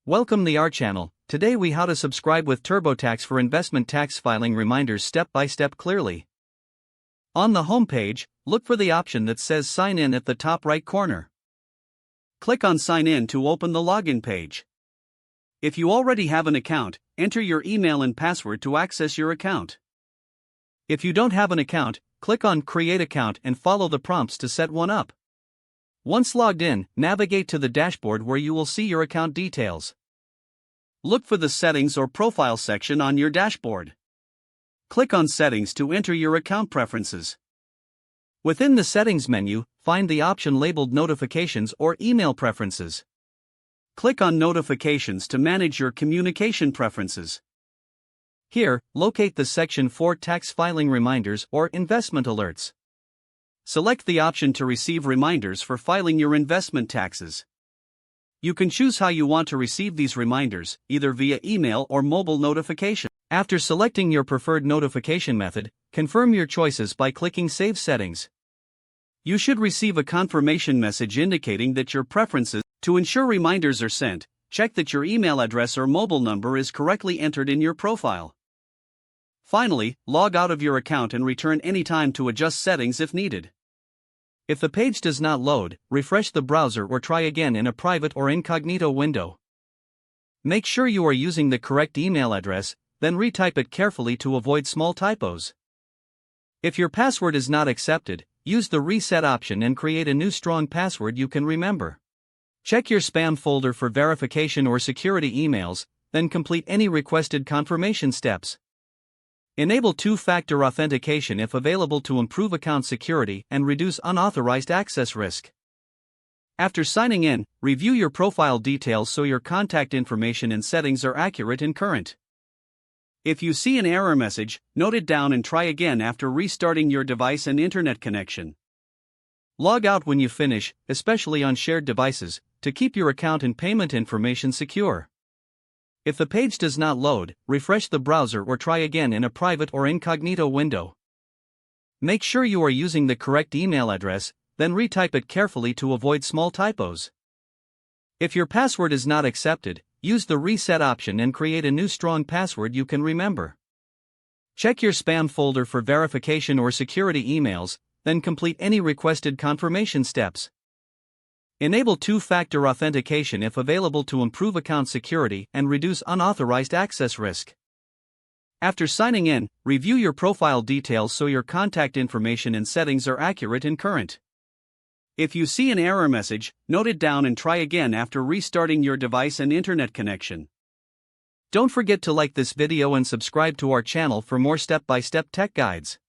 Welcome to our channel. Today we how to subscribe with TurboTax for investment tax filing reminders step by step clearly. On the home page, look for the option that says Sign In at the top right corner. Click on Sign In to open the login page. If you already have an account, enter your email and password to access your account. If you don't have an account, click on Create Account and follow the prompts to set one up. Once logged in, navigate to the dashboard where you will see your account details. Look for the Settings or Profile section on your dashboard. Click on Settings to enter your account preferences. Within the Settings menu, find the option labeled Notifications or Email Preferences. Click on Notifications to manage your communication preferences. Here, locate the section for Tax Filing Reminders or Investment Alerts. Select the option to receive reminders for filing your investment taxes. You can choose how you want to receive these reminders, either via email or mobile notification. After selecting your preferred notification method, confirm your choices by clicking Save Settings. You should receive a confirmation message indicating that your preferences. To ensure reminders are sent, check that your email address or mobile number is correctly entered in your profile. Finally, log out of your account and return anytime to adjust settings if needed. If the page does not load, refresh the browser or try again in a private or incognito window. Make sure you are using the correct email address, then retype it carefully to avoid small typos. If your password is not accepted, use the reset option and create a new strong password you can remember. Check your spam folder for verification or security emails, then complete any requested confirmation steps. Enable two-factor authentication if available to improve account security and reduce unauthorized access risk. After signing in, review your profile details so your contact information and settings are accurate and current. If you see an error message, note it down and try again after restarting your device and internet connection. Log out when you finish, especially on shared devices, to keep your account and payment information secure. If the page does not load, refresh the browser or try again in a private or incognito window. Make sure you are using the correct email address, then retype it carefully to avoid small typos. If your password is not accepted, use the reset option and create a new strong password you can remember. Check your spam folder for verification or security emails, then complete any requested confirmation steps. Enable two-factor authentication if available to improve account security and reduce unauthorized access risk. After signing in, review your profile details so your contact information and settings are accurate and current. If you see an error message, note it down and try again after restarting your device and internet connection. Don't forget to like this video and subscribe to our channel for more step-by-step tech guides.